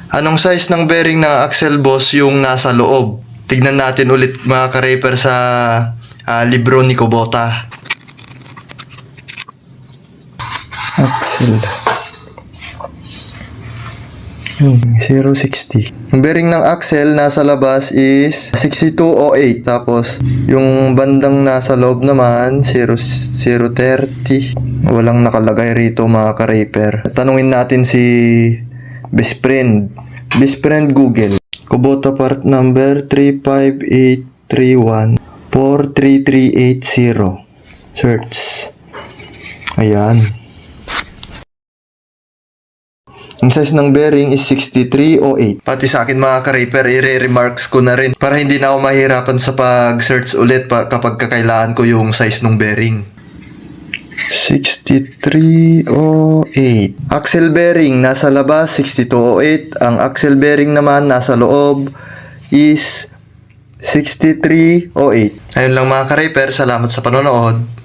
Anong size ng bearing ng axle boss yung nasa loob? Tignan natin ulit mga ka-raper sa libro ni Kubota. Axle 060. Yung bearing ng axle nasa labas is 6208. Tapos yung bandang nasa loob naman 030. Walang nakalagay rito mga ka-raper. Tanungin natin si Best Friend Google. Kubota part number 35831 43380. Search. Ayan. Ang size ng bearing is 6308. Pati sa akin mga ka-raper, i-remarks ko na rin para hindi na ako mahirapan sa pag-search ulit kapag kakailangan ko yung size ng bearing. 6308. Axle bearing nasa labas 6208. Ang axle bearing naman nasa loob is 6308. Ayun lang mga ka-raper, salamat sa panonood.